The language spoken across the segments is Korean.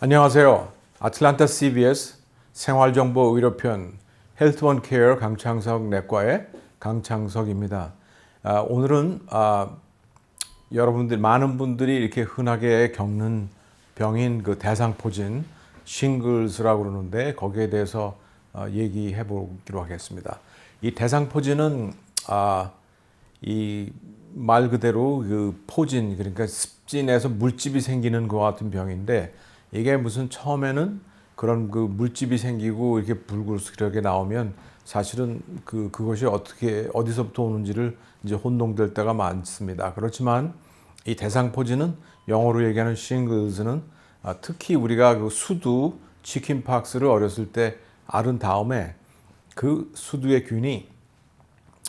안녕하세요. 아틀란타 CBS 생활정보 의료편 헬스원 케어 강창석 내과의 강창석입니다. 오늘은 여러분들 많은 분들이 이렇게 흔하게 겪는 병인 그 대상포진 싱글스라고 그러는데 거기에 대해서 얘기해 보기로 하겠습니다. 이 대상포진은 이 말 그대로 그 포진, 그러니까 습진에서 물집이 생기는 것 같은 병인데, 이게 무슨 처음에는 그런 그 물집이 생기고 이렇게 불그스렇게 나오면 사실은 그것이 어떻게 어디서부터 오는지를 이제 혼동될 때가 많습니다. 그렇지만 이 대상포진은 영어로 얘기하는 싱글스는 특히 우리가 그 수두 치킨팍스를 어렸을 때 앓은 다음에 그 수두의 균이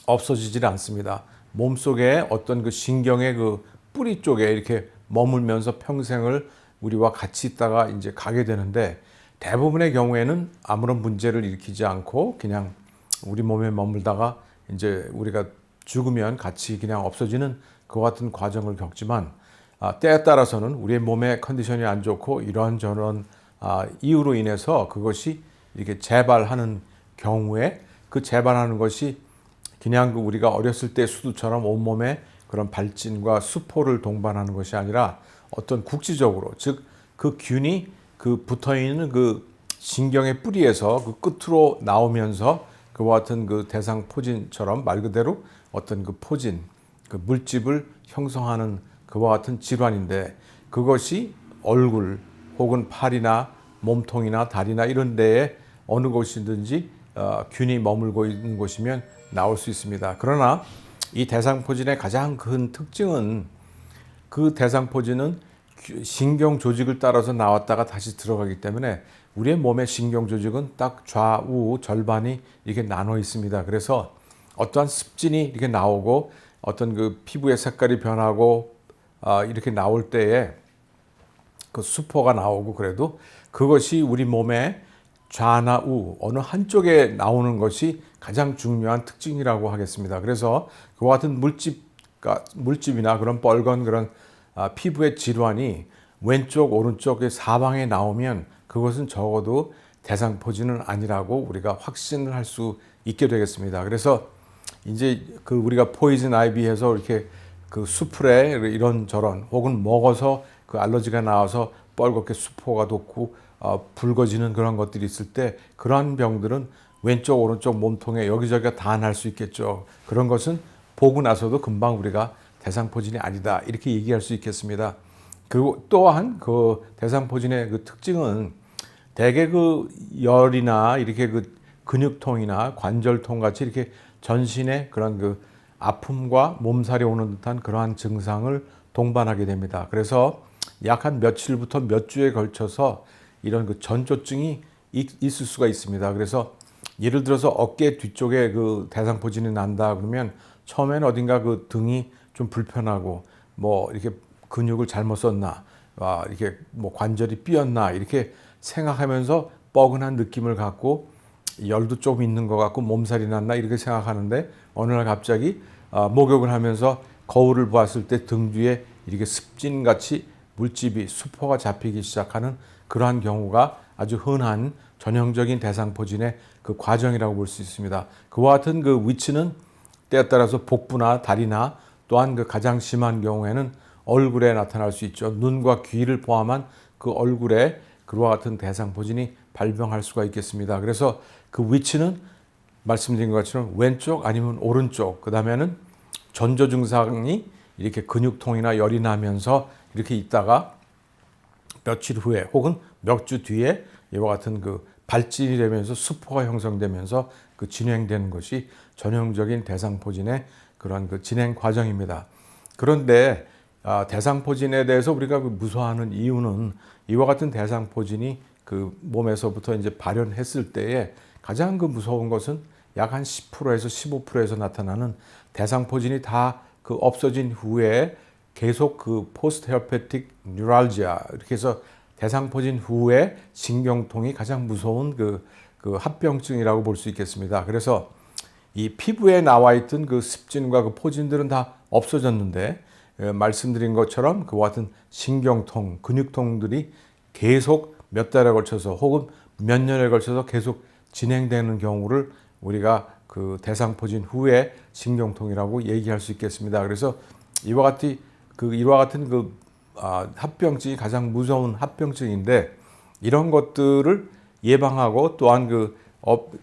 없어지질 않습니다. 몸속에 어떤 그 신경의 그 뿌리 쪽에 이렇게 머물면서 평생을 우리와 같이 있다가 이제 가게 되는데, 대부분의 경우에는 아무런 문제를 일으키지 않고 그냥 우리 몸에 머물다가 이제 우리가 죽으면 같이 그냥 없어지는 그 같은 과정을 겪지만, 때에 따라서는 우리의 몸의 컨디션이 안 좋고 이런저런 이유로 인해서 그것이 이렇게 재발하는 경우에, 그 재발하는 것이 그냥 우리가 어렸을 때 수두처럼 온몸에 그런 발진과 수포를 동반하는 것이 아니라 어떤 국지적으로, 즉 그 균이 그 붙어있는 그 신경의 뿌리에서 그 끝으로 나오면서 그와 같은 그 대상포진처럼 말 그대로 어떤 그 포진, 그 물집을 형성하는 그와 같은 질환인데, 그것이 얼굴 혹은 팔이나 몸통이나 다리나 이런 데에 어느 곳이든지 균이 머물고 있는 곳이면 나올 수 있습니다. 그러나 이 대상포진의 가장 큰 특징은, 그 대상포진은 신경 조직을 따라서 나왔다가 다시 들어가기 때문에 우리의 몸의 신경 조직은 딱 좌우 절반이 이렇게 나눠 있습니다. 그래서 어떠한 습진이 이렇게 나오고 어떤 그 피부의 색깔이 변하고 이렇게 나올 때에 그 수포가 나오고, 그래도 그것이 우리 몸의 좌나 우 어느 한쪽에 나오는 것이 가장 중요한 특징이라고 하겠습니다. 그래서 그와 같은 물집이나 그런 뻘건 그런 피부의 질환이 왼쪽 오른쪽의 사방에 나오면 그것은 적어도 대상포진은 아니라고 우리가 확신을 할 수 있게 되겠습니다. 그래서 이제 그 우리가 포이즌 아이비해서 이렇게 그 수풀에 이런저런 혹은 먹어서 그 알러지가 나와서 뻘겋게 수포가 돋고 붉어지는 그런 것들이 있을 때, 그러한 병들은 왼쪽 오른쪽 몸통에 여기저기가 다 날 수 있겠죠. 그런 것은 보고 나서도 금방 우리가 대상포진이 아니다 이렇게 얘기할 수 있겠습니다. 그리고 또한 그 대상포진의 그 특징은 대개 그 열이나 이렇게 그 근육통이나 관절통 같이 이렇게 전신에 그런 그 아픔과 몸살이 오는 듯한 그러한 증상을 동반하게 됩니다. 그래서 약 한 며칠부터 몇 주에 걸쳐서 이런 그 전조증이 있을 수가 있습니다. 그래서 예를 들어서 어깨 뒤쪽에 그 대상포진이 난다 그러면 처음에는 어딘가 그 등이 좀 불편하고, 뭐 이렇게 근육을 잘못 썼나, 이렇게 뭐 관절이 삐었나 이렇게 생각하면서 뻐근한 느낌을 갖고 열도 조금 있는 것 같고 몸살이 났나 이렇게 생각하는데, 어느 날 갑자기 목욕을 하면서 거울을 보았을 때 등 뒤에 이렇게 습진같이 물집이 수포가 잡히기 시작하는 그러한 경우가 아주 흔한 전형적인 대상포진의 그 과정이라고 볼 수 있습니다. 그와 같은 그 위치는 때에 따라서 복부나 다리나, 또한 그 가장 심한 경우에는 얼굴에 나타날 수 있죠. 눈과 귀를 포함한 그 얼굴에 그와 같은 대상포진이 발병할 수가 있겠습니다. 그래서 그 위치는 말씀드린 것처럼 왼쪽 아니면 오른쪽, 그 다음에는 전조 증상이 이렇게 근육통이나 열이 나면서 이렇게 있다가 며칠 후에 혹은 몇 주 뒤에 이와 같은 그 발진이 되면서 수포가 형성되면서 그 진행되는 것이 전형적인 대상포진의 그런 그 진행 과정입니다. 그런데 대상포진에 대해서 우리가 무서워하는 이유는, 이와 같은 대상포진이 그 몸에서부터 이제 발현했을 때에 가장 그 무서운 것은 약 한 10%에서 15%에서 나타나는 대상포진이 다 그 없어진 후에 계속 그 포스트 헤어페틱 뉴랄지아, 이렇게 해서 대상포진 후에 신경통이 가장 무서운 그 합병증이라고 볼 수 있겠습니다. 그래서 이 피부에 나와 있던 그 습진과 그 포진들은 다 없어졌는데, 말씀드린 것처럼 그와 같은 신경통, 근육통들이 계속 몇 달에 걸쳐서 혹은 몇 년에 걸쳐서 계속 진행되는 경우를 우리가 그 대상포진 후에 신경통이라고 얘기할 수 있겠습니다. 그래서 이와 같은 합병증이 가장 무서운 합병증인데, 이런 것들을 예방하고 또한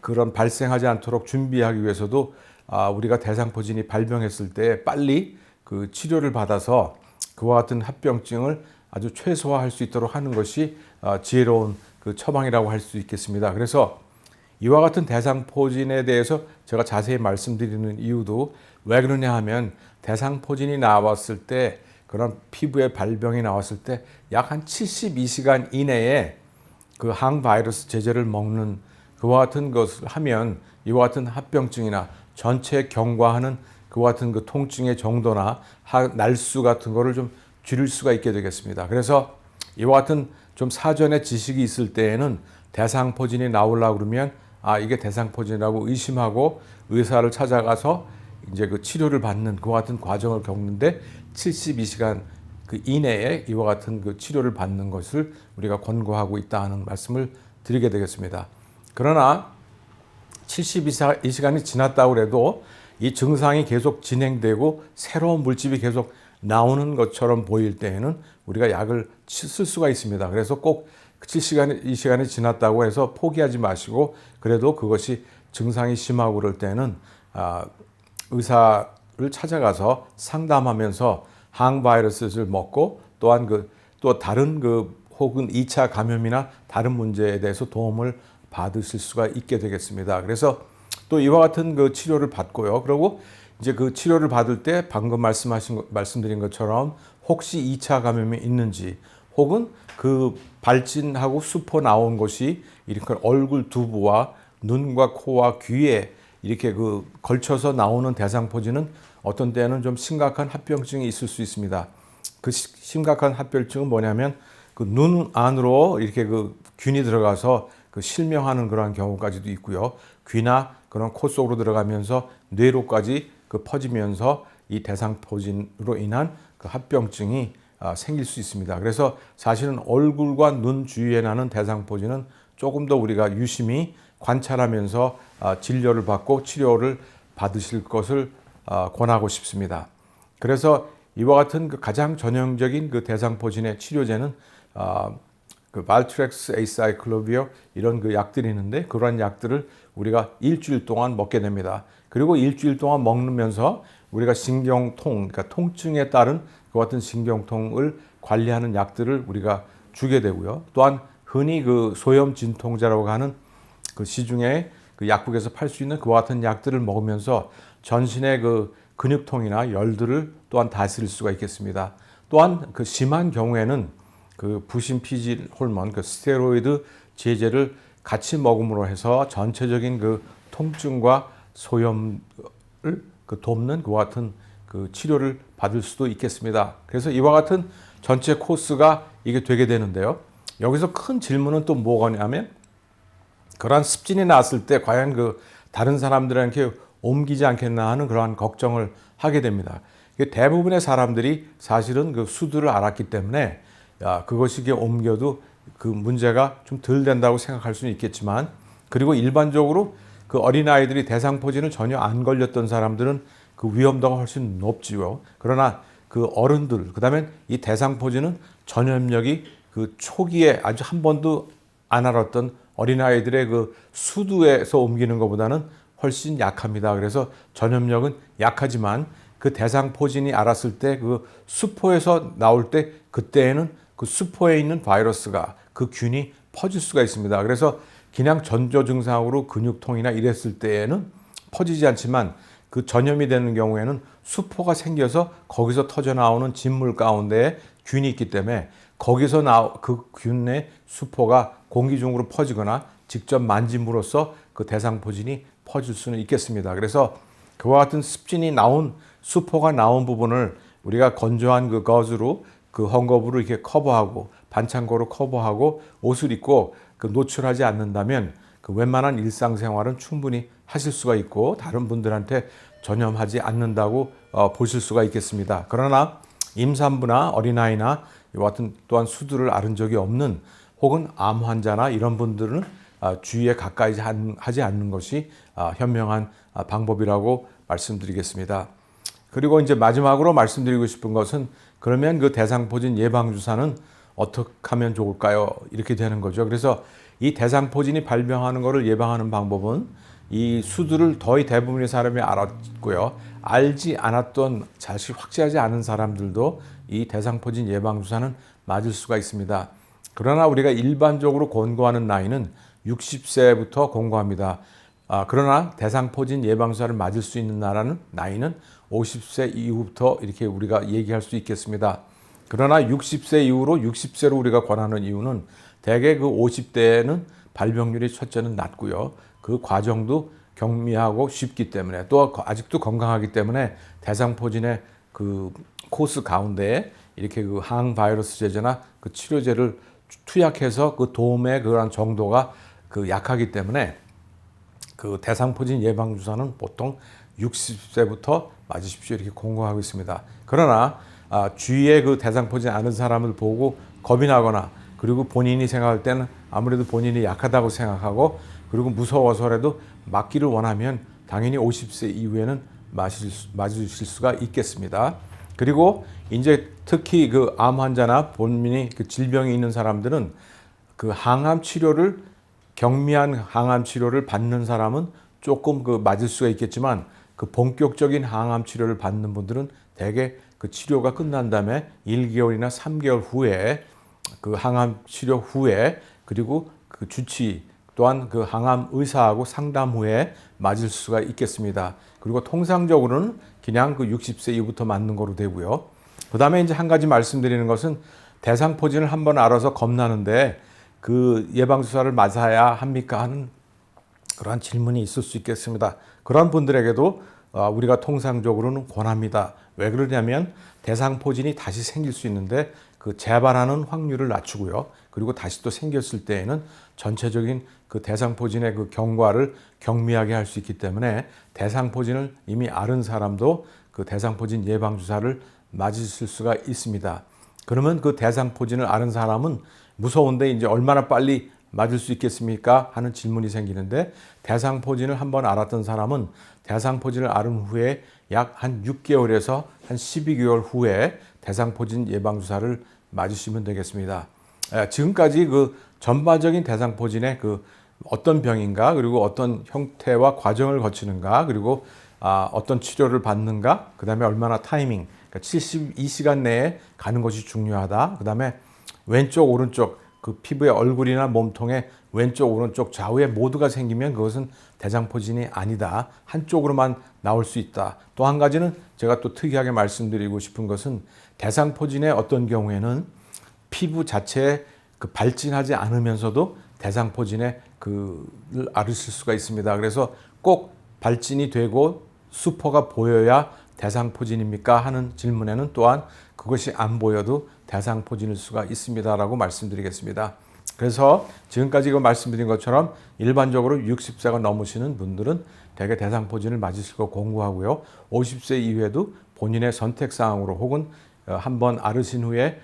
그런 발생하지 않도록 준비하기 위해서도 우리가 대상포진이 발병했을 때 빨리 그 치료를 받아서 그와 같은 합병증을 아주 최소화할 수 있도록 하는 것이 지혜로운 그 처방이라고 할 수 있겠습니다. 그래서 이와 같은 대상포진에 대해서 제가 자세히 말씀드리는 이유도 왜 그러냐 하면, 대상포진이 나왔을 때, 그런 피부에 발병이 나왔을 때 약 한 72시간 이내에 그 항바이러스 제제를 먹는 그와 같은 것을 하면 이와 같은 합병증이나 전체 경과하는 그와 같은 그 통증의 정도나 날수 같은 거를 좀 줄일 수가 있게 되겠습니다. 그래서 이와 같은 좀 사전에 지식이 있을 때에는 대상포진이 나오려고 그러면 이게 대상포진이라고 의심하고 의사를 찾아가서 이제 그 치료를 받는 그와 같은 과정을 겪는데, 72시간 그 이내에 이와 같은 그 치료를 받는 것을 우리가 권고하고 있다는 말씀을 드리게 되겠습니다. 그러나 72시간이 지났다고 해도 이 증상이 계속 진행되고 새로운 물집이 계속 나오는 것처럼 보일 때에는 우리가 약을 쓸 수가 있습니다. 그래서 꼭 72시간이 지났다고 해서 포기하지 마시고, 그래도 그것이 증상이 심하고 그럴 때는 의사를 찾아가서 상담하면서 항바이러스를 먹고, 또한 또 다른 혹은 2차 감염이나 다른 문제에 대해서 도움을 받으실 수가 있게 되겠습니다. 그래서 또 이와 같은 그 치료를 받고요. 그리고 이제 그 치료를 받을 때 방금 말씀드린 것처럼 혹시 2차 감염이 있는지, 혹은 그 발진하고 수포 나온 것이 이렇게 얼굴 두부와 눈과 코와 귀에 이렇게 걸쳐서 나오는 대상포진은 어떤 때는 좀 심각한 합병증이 있을 수 있습니다. 그 심각한 합병증은 뭐냐면 그 눈 안으로 이렇게 균이 들어가서 실명하는 그런 경우까지도 있고요. 귀나 그런 코 속으로 들어가면서 뇌로까지 퍼지면서 이 대상포진으로 인한 그 합병증이 생길 수 있습니다. 그래서 사실은 얼굴과 눈 주위에 나는 대상포진은 조금 더 우리가 유심히 관찰하면서 진료를 받고 치료를 받으실 것을 권하고 싶습니다. 그래서 이와 같은 가장 전형적인 대상포진의 치료제는 발트렉스, 에이사이클로비어 이런 약들이 있는데, 그러한 약들을 우리가 일주일 동안 먹게 됩니다. 그리고 일주일 동안 먹으면서 우리가 신경통, 그러니까 통증에 따른 그와 같은 신경통을 관리하는 약들을 우리가 주게 되고요. 또한 흔히 소염 진통제라고 하는 시중에 약국에서 팔 수 있는 그와 같은 약들을 먹으면서 전신의 근육통이나 열들을 또한 다스릴 수가 있겠습니다. 또한 심한 경우에는 부신피질 호르몬, 스테로이드 제제를 같이 먹음으로 해서 전체적인 통증과 소염을 돕는 그와 같은 치료를 받을 수도 있겠습니다. 그래서 이와 같은 전체 코스가 이게 되게 되는데요. 여기서 큰 질문은 또 뭐냐면, 그러한 습진이 났을 때 과연 다른 사람들한테 옮기지 않겠나 하는 그러한 걱정을 하게 됩니다. 대부분의 사람들이 사실은 수두를 알았기 때문에 그것이 옮겨도 그 문제가 좀 덜 된다고 생각할 수는 있겠지만, 그리고 일반적으로 어린아이들이 대상포진을 전혀 안 걸렸던 사람들은 위험도가 훨씬 높지요. 그러나 어른들, 그다음에 이 대상포진은 전염력이 초기에 아주 한 번도 안 알았던 어린아이들의 수두에서 옮기는 것보다는 훨씬 약합니다. 그래서 전염력은 약하지만 대상포진이 알았을 때 수포에서 나올 때, 그때에는 수포에 있는 바이러스가 균이 퍼질 수가 있습니다. 그래서 그냥 전조 증상으로 근육통이나 이랬을 때에는 퍼지지 않지만 전염이 되는 경우에는 수포가 생겨서 거기서 터져 나오는 진물 가운데에 균이 있기 때문에 거기서 균의 수포가 공기 중으로 퍼지거나 직접 만짐으로써 대상포진이 퍼질 수는 있겠습니다. 그래서 그와 같은 습진이 나온 수포가 나온 부분을 우리가 건조한 거즈로 헝겊으로 이렇게 커버하고 반창고로 커버하고 옷을 입고 노출하지 않는다면 웬만한 일상생활은 충분히 하실 수가 있고 다른 분들한테 전염하지 않는다고 보실 수가 있겠습니다. 그러나 임산부나 어린아이나 이와 같은 또한 수두를 앓은 적이 없는 혹은 암 환자나 이런 분들은 주위에 가까이 하지 않는 것이 현명한 방법이라고 말씀드리겠습니다. 그리고 이제 마지막으로 말씀드리고 싶은 것은 그러면 그 대상포진 예방주사는 어떻게 하면 좋을까요? 이렇게 되는 거죠. 그래서 이 대상포진이 발병하는 것을 예방하는 방법은 이 수두를 거의 대부분의 사람이 알았고요. 알지 않았던 사실 확실하지 않은 사람들도 이 대상포진 예방주사는 맞을 수가 있습니다. 그러나 우리가 일반적으로 권고하는 나이는 60세부터 권고합니다. 그러나 대상포진 예방주사를 맞을 수 있는 나이는 50세 이후부터 이렇게 우리가 얘기할 수 있겠습니다. 그러나 60세 이후로 60세로 우리가 권하는 이유는 대개 그 50대에는 발병률이 첫째는 낮고요. 그 과정도 경미하고 쉽기 때문에 또 아직도 건강하기 때문에 대상포진의 그 코스 가운데에 이렇게 그 항바이러스제제나 그 치료제를 투약해서 그 도움의 그런 정도가 그 약하기 때문에 그 대상포진 예방주사는 보통 60세부터 맞으십시오 이렇게 권고하고 있습니다. 그러나 주위에 그 대상포진 않은 사람을 보고 겁이 나거나 그리고 본인이 생각할 때는 아무래도 본인이 약하다고 생각하고 그리고 무서워서라도 맞기를 원하면 당연히 50세 이후에는 맞으실 수가 있겠습니다. 그리고 이제 특히 그 암 환자나 본인이 그 질병이 있는 사람들은 그 항암 치료를 경미한 항암 치료를 받는 사람은 조금 그 맞을 수가 있겠지만 그 본격적인 항암 치료를 받는 분들은 대개 그 치료가 끝난 다음에 1개월이나 3개월 후에 그 항암 치료 후에 그리고 그 주치 또한 그 항암 의사하고 상담 후에 맞을 수가 있겠습니다. 그리고 통상적으로는 그냥 그 60세 이후부터 맞는 거로 되고요. 그 다음에 이제 한 가지 말씀드리는 것은 대상포진을 한번 알아서 겁나는데 그 예방주사를 맞아야 합니까? 하는 그러한 질문이 있을 수 있겠습니다. 그런 분들에게도 우리가 통상적으로는 권합니다. 왜 그러냐면 대상포진이 다시 생길 수 있는데 그 재발하는 확률을 낮추고요. 그리고 다시 또 생겼을 때에는 전체적인 그 대상포진의 그 경과를 경미하게 할 수 있기 때문에 대상포진을 이미 앓은 사람도 그 대상포진 예방주사를 맞으실 수가 있습니다. 그러면 그 대상포진을 앓은 사람은 무서운데 이제 얼마나 빨리 맞을 수 있겠습니까? 하는 질문이 생기는데 대상포진을 한번 앓았던 사람은 대상포진을 앓은 후에 약 한 6개월에서 한 12개월 후에 대상포진 예방주사를 맞으시면 되겠습니다. 지금까지 그 전반적인 대상포진의 그 어떤 병인가 그리고 어떤 형태와 과정을 거치는가 그리고 어떤 치료를 받는가 그 다음에 얼마나 타이밍 그러니까 72시간 내에 가는 것이 중요하다. 그 다음에 왼쪽 오른쪽 그 피부의 얼굴이나 몸통에 왼쪽 오른쪽 좌우에 모두가 생기면 그것은 대상포진이 아니다. 한쪽으로만 나올 수 있다. 또 한 가지는 제가 또 특이하게 말씀드리고 싶은 것은 대상포진의 어떤 경우에는 피부 자체에 그 발진하지 않으면서도 대상포진에 그를 앓으실 수가 있습니다. 그래서 꼭 발진이 되고 수포가 보여야 대상포진입니까? 하는 질문에는 또한 그것이 안 보여도 대상포진일 수가 있습니다라고 말씀드리겠습니다. 그래서 지금까지 말씀드린 것처럼 일반적으로 60세가 넘으시는 분들은 대개 대상포진을 맞으실 거 권고하고요. 50세 이후에도 본인의 선택사항으로 혹은 한번 앓으신 후에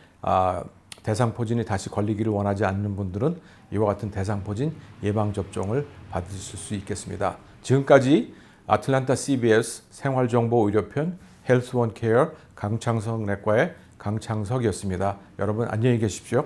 대상포진이 다시 걸리기를 원하지 않는 분들은 이와 같은 대상포진 예방접종을 받으실 수 있겠습니다. 지금까지 아틀란타 CBS 생활정보의료편 헬스원케어 강창석 내과의 강창석이었습니다. 여러분 안녕히 계십시오.